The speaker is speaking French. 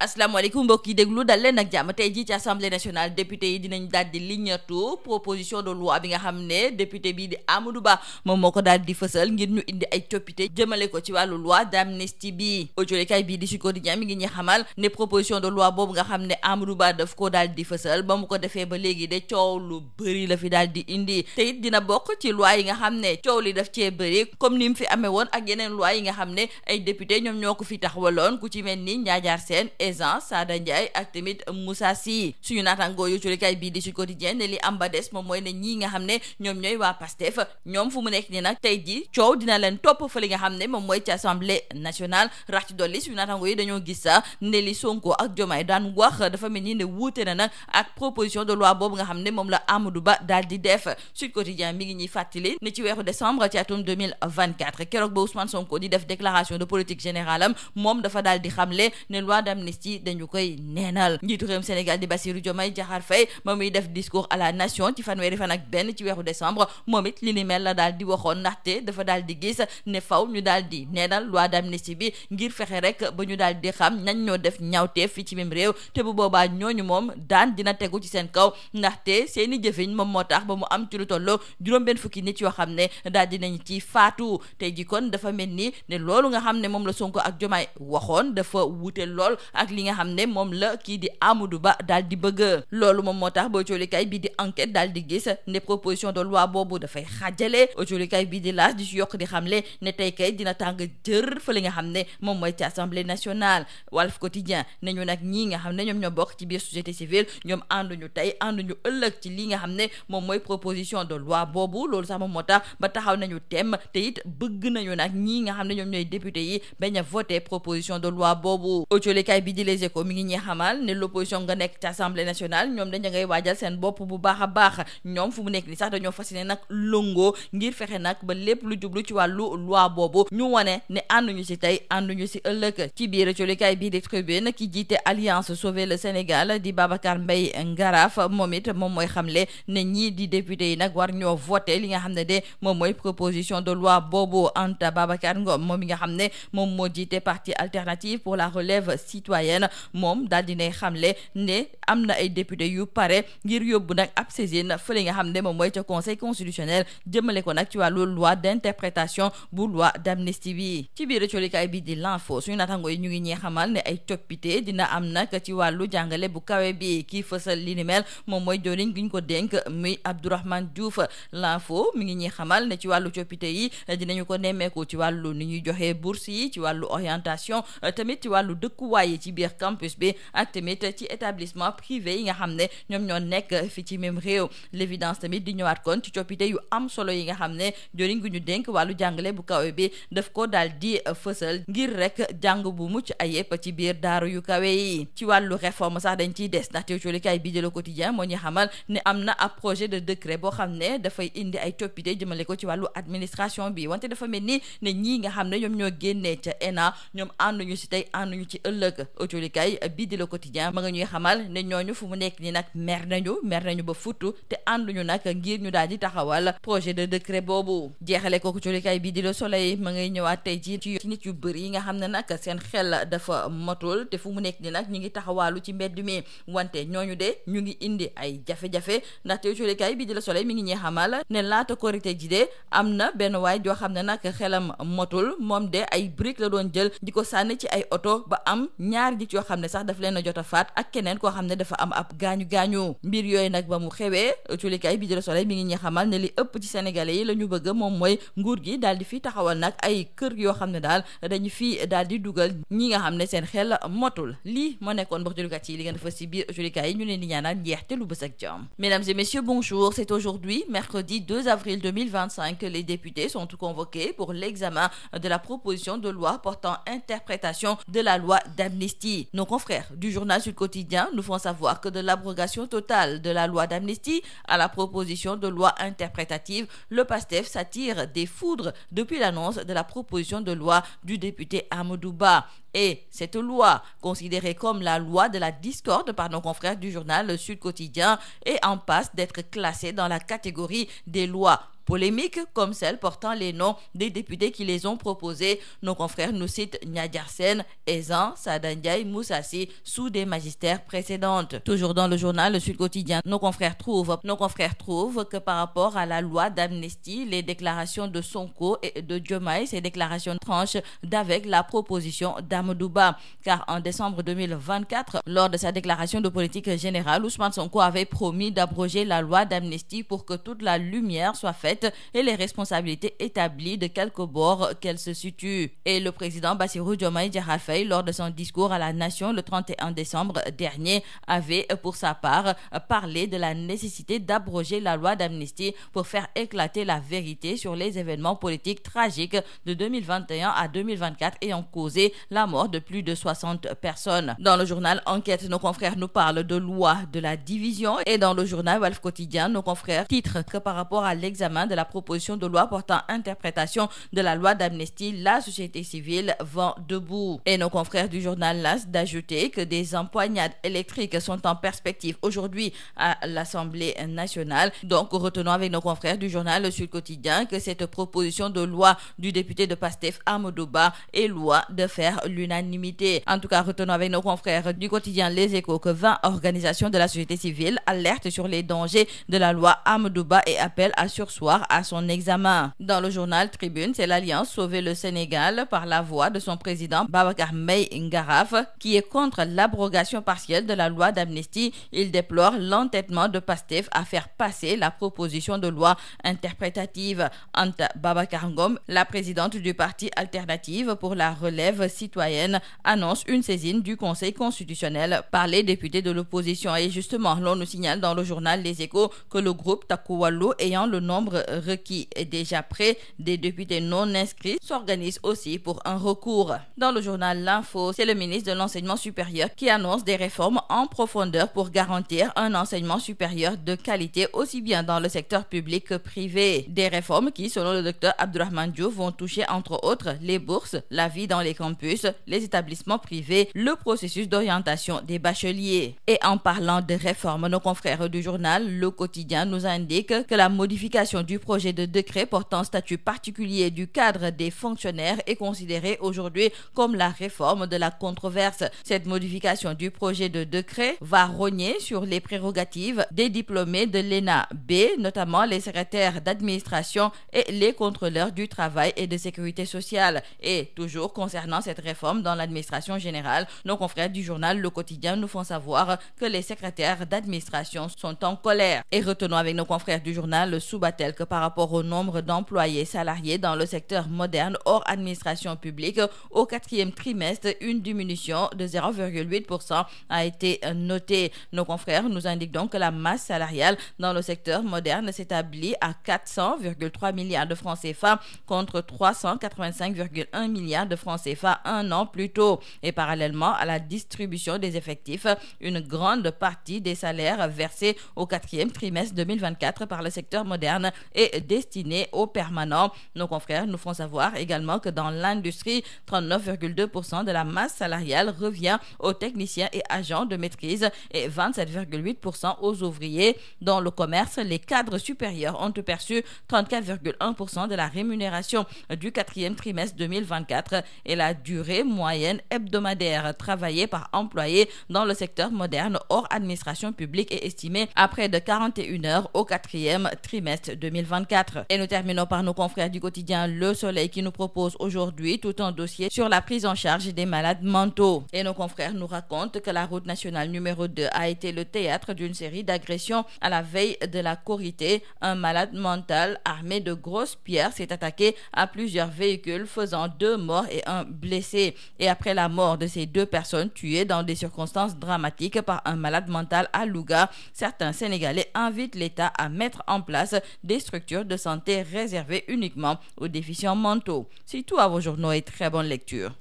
asalaamaaleykum mbokk yi déglu dal leen ak jàmm tey jii ci assemblée nationale député yi dinañ daal di liñatu proposition de loi bi nga xam ne député bii di Amadou Ba moom moo ko daal di fësal ngir ñu indi ay coppite jëmale ko ci wàllu loi d'amnistie bi aujolikay bii di Sud Quotidien mi ngi ñuy xamal ne proposition de loi boobu nga xam ne Amadou Ba daf ko daal di fësal ba mu ko defee ba léegi de coow lu bëri la fi daal di indi te it dina bokk ci loi yi nga xam ne coow li daf cee bëri comme ni mu fi amee woon ak yeneen loi yi nga xam ne ay député ñoom ñoo ko fi taxawaloon ku ci mel ni Ndiadiar Sène Sada Ndiaye ak tamit Moussa Sy suñu naataangoo yu culikaay bii di Sud Quotidien ne li am ba des moom mooy ne ñii nga xam ne ñoom ñooy waa Pastef ñoom fu mu nekk ni nag tey ji coow dina leen topp fa li nga xam ne moom mooy ci assemblée nationale rax ci dolli suñu naataangoo yi dañoo gis sax ne li Sonko ak Diomaye daan wax dafa mel ni ne wuute na nag ak proposition de loi boobu nga xam ne moom la Amadou Ba daal di def Sud Quotidien mi ngi ñuy fàttali ne ci weeru décembre ci atum 2024 keroog ba Ousmane Sonko di def déclaration de politique générale am moom dafa daal di xamle ne loi d'amnistie dañu koy neenal njiitu réewum Sénégal di Bassirou Diomaye Diakhar Faye moom muy def discours à la nation ci fanweeri fan ak benn ci weeru décembre moom it li ni mel la daal di waxoon ndaxte dafa daal di gis ne faw ñu daal di neenal loi d'amnistie bi ngir fexe rek ba ñu daal di xam ñañ ñoo def ñaawteef fi ci même réew te bu boobaa ñooñu moom daan dina tegu ci seen kaw ndaxte seeni jëfiñ moom moo tax ba mu am ci lu tolloo juróom-benn fukki nit yoo xam ne daal dinañ ci faatu tey ji kon dafa mel ni ne loolu nga xam ne moom la Sonko ak Diomaye waxoon dafa wute lool ak li nga xam ne moom la kii di Amadou Ba daal di bëgg loolu moom moo tax ba autolikaay bii di enquête daal di gis ne proposition de loi boobu dafay xaajale autolikaay bii di laas di ci yokk di xamle ne tey kay dina tàng jër fa li nga xam ne moom mooy ci assemblée nationale Walf Quotidien ne ñu nag ñii nga xam ne ñoom ñoo bokk ci biir société civile ñoom ànduñu tey ànduñu ëllëg ci li nga xam ne moom mooy proposition de loi boobu loolu sax moom moo tax ba taxaw nañu tem te it bëgg nañu nag ñii nga xam ne ñoom ñooy député yi bañ a voté proposition de loi boobu autolikaay bi di Les Échos mi ngi ñuy xamal ne l'opposition nga nekk ci assemblée nationale ñoom dañu ngay waajal seen bopp bu baax a baax ñoom fu mu nekk ni sax dañoo fas yéene nag lëngoo ngir fexe nag ba lépp lu jublu ci wàllu loi boobu ñu wane ne ànduñu si tey ànduñu si ëllëg ci biir autolikaay bii di Tribune ki jiite Alliance Sauver le Sénégal di Babacar Mbaye Ngaraf moom it moom mooy xamle ne ñii di député yi nag war ñoo voté li nga xam ne de moom mooy proposition de loi boobu Anta Babacar Ngom moom mi nga xam ne moom moo jiite parti alternative pour la relève citoyenne moom daal dinay xamle ne am na ay député yu pare ngir yóbbu nag ab saisine fële nga xam ne moom mooy ca conseil constitutionnel jëmale ko nag ci wàllu loi d'interprétation bu loi d'amnistie bi ci biir colikaay bi di l'info suñu naataango yi ñu ngi ñee xamal ne ay coppite dina am nag ci wàllu jàngale bu kawe bi kii fësal li ni mel moom mooy joriñ gi ñu ko dénk muy Abdourahmane Diouf l'info mi ngi ñuy xamal ne ci wàllu coppite yi dinañu ko nemmeeku ci wàllu ni ñuy joxe bourse yi ci wàllu orientation tamit ci wàllu dëkkuwaay yi ci biir campus bi ak tamit ci établissement privé yi nga xam ne ñoom ñoo nekk fi ci même réew l'évidence tamit di ñëwaat kon ci coppite yu am solo yi nga xam ne joriñ gu ñu dénk wàllu jàngale bu kawe bi daf ko daal di fësal ngir rek jàng bu mucc ayib ci biir daaru yu kawe yi ci wàllu réforme sax dañ ciy des ndaxte colikaay bii de Le Quotidien moo ñu xamal ne am na ab projet de décret boo xam ne dafay indi ay coppite jëmale ko ci wàllu administration bi wante dafa mel ni ne ñii nga xam ne ñoom ñoo génnee ca ENA ñoom ànduñu si tey ànduñu ci ëllëg colikaay bii di Le Quotidien ma nga ñuy xamal ne ñooñu fu mu nekk ni nag mer nañu ba futtu te ànduñu nag ngir ñu daal di taxawal projet de décret boobu jeexale kooku colikaay bii di Le Soleil ma ngay ñëwaat tey ci nit yu bëri yi nga xam ne nag seen xel dafa matul te fu mu nekk ni nag ñu ngi taxawaalu ci mbedd mi wante ñooñu de ñu ngi indi ay jafe-jafe ndaxte colikaay bii di Le Soleil mi ngi ñuy xamal ne laata korité ji de am na benn waay joo xam ne nag xelam matul moom de ay briques la doon jël di ko sànni ci ay oto ba am ñaari nit yoo xam ne sax daf leen a jot a faat ak keneen koo xam ne dafa am ab gaañu mbir yooyu nag ba mu xewee colikaay bii di Le Soleil mi ngi ñuy xamal ne li ëpp ci sénégalais yi la ñu bëgg moom mooy nguur gi daal di fi taxawal nag ay kër yoo xam ne daal dañu fi daal di dugal ñi nga xam ne seen xel motul lii moo nekkoon mbokk julukat yi li ngeen fa ci biir colikaay yi ñu leen di ñaanal njeexte lu bës ak jàmm. Mesdames et messieurs, bonjour. C'est aujourd'hui, mercredi 2 avril 2025, que les députés sont convoqués pour l'examen de la proposition de loi portant interprétation de la loi d'amnistie. Nos confrères du journal Sud Quotidien nous font savoir que de l'abrogation totale de la loi d'amnistie à la proposition de loi interprétative, le PASTEF s'attire des foudres depuis l'annonce de la proposition de loi du député Amadou Ba. Et cette loi, considérée comme la loi de la discorde par nos confrères du journal Le Sud Quotidien, est en passe d'être classée dans la catégorie des lois polémiques, comme celles portant les noms des députés qui les ont proposés. Nos confrères nous citent Nyadiar Sène, Ezan, Sada Ndiaye, Moussa Sy, sous des magistères précédentes. Toujours dans le journal Le Sud Quotidien, nos confrères trouvent que par rapport à la loi d'amnistie, les déclarations de Sonko et de Diomaye, ces déclarations tranchent d'avec la proposition d'Amadou Ba. Car en décembre 2024, lors de sa déclaration de politique générale, Ousmane Sonko avait promis d'abroger la loi d'amnistie pour que toute la lumière soit faite et les responsabilités établies de quelque bord qu'elles se situent. Et le président Bassirou Diomaye Diakhar Faye, lors de son discours à la nation le 31 décembre dernier, avait pour sa part parlé de la nécessité d'abroger la loi d'amnistie pour faire éclater la vérité sur les événements politiques tragiques de 2021 à 2024 ayant causé la mort de plus de 60 personnes. Dans le journal Enquête, nos confrères nous parlent de loi de la division, et dans le journal Walf Quotidien, nos confrères titrent que par rapport à l'examen de la proposition de loi portant interprétation de la loi d'amnistie, la société civile vend debout. Et nos confrères du journal L'As d'ajouter que des empoignades électriques sont en perspective aujourd'hui à l'Assemblée nationale. Donc, retenons avec nos confrères du journal Le Sud Quotidien que cette proposition de loi du député de Pastef Amadou Ba est loi de faire l'unanimité. En tout cas, retenons avec nos confrères du quotidien Les Échos que 20 organisations de la société civile alertent sur les dangers de la loi Amadou Ba et appellent à surseoir à son examen. Dans le journal Tribune, c'est l'Alliance Sauver le Sénégal par la voix de son président Babacar Mbaye Ngaraf qui est contre l'abrogation partielle de la loi d'amnistie. Il déplore l'entêtement de Pastef à faire passer la proposition de loi interprétative. Anta Babacar Ngom, la présidente du parti Alternative pour la relève citoyenne, annonce une saisine du Conseil constitutionnel par les députés de l'opposition. Et justement, l'on nous signale dans le journal Les Échos que le groupe Takku Wallu, ayant le nombre requis est déjà prêt des députés non inscrits, s'organise aussi pour un recours. Dans le journal L'Info, c'est le ministre de l'Enseignement supérieur qui annonce des réformes en profondeur pour garantir un enseignement supérieur de qualité aussi bien dans le secteur public que privé. Des réformes qui, selon le docteur Abdourahmane Diouf, vont toucher entre autres les bourses, la vie dans les campus, les établissements privés, le processus d'orientation des bacheliers. Et en parlant de réformes, nos confrères du journal Le Quotidien nous indiquent que la modification du projet de décret portant statut particulier du cadre des fonctionnaires est considérée aujourd'hui comme la réforme de la controverse. Cette modification du projet de décret va rogner sur les prérogatives des diplômés de l'ENA B, notamment les secrétaires d'administration et les contrôleurs du travail et de sécurité sociale. Et toujours concernant cette réforme dans l'administration générale, nos confrères du journal Le Quotidien nous font savoir que les secrétaires d'administration sont en colère. Et retenons avec nos confrères du journal Subatel que par rapport au nombre d'employés salariés dans le secteur moderne hors administration publique, au 4e trimestre, une diminution de 0,8% a été notée. Nos confrères nous indiquent donc que la masse salariale dans le secteur moderne s'établit à 400,3 milliards de francs CFA contre 385,1 milliards de francs CFA un an plus tôt. Et parallèlement à la distribution des effectifs, une grande partie des salaires versés au 4e trimestre 2024 par le secteur moderne est destinée aux permanents. Nos confrères nous font savoir également que dans l'industrie, 39,2% de la masse salariale revient aux techniciens et agents de maîtrise et 27,8% aux ouvriers. Dans le commerce, les cadres supérieurs ont perçu 34,1% de la rémunération du 4e trimestre 2024 et la durée moyenne hebdomadaire travaillée par employé dans le secteur moderne hors administration publique est estimée à près de 41 heures au 4e trimestre 2024. Et nous terminons par nos confrères du quotidien Le Soleil qui nous propose aujourd'hui tout un dossier sur la prise en charge des malades mentaux. Et nos confrères nous racontent que la route nationale numéro 2 a été le théâtre d'une série d'agressions à la veille de la Korité. Un malade mental armé de grosses pierres s'est attaqué à plusieurs véhicules, faisant 2 morts et 1 blessé. Et après la mort de ces 2 personnes tuées dans des circonstances dramatiques par un malade mental à Louga, certains Sénégalais invitent l'État à mettre en place des structures de santé réservées uniquement aux déficients mentaux. C'est tout à vos journaux et très bonne lecture.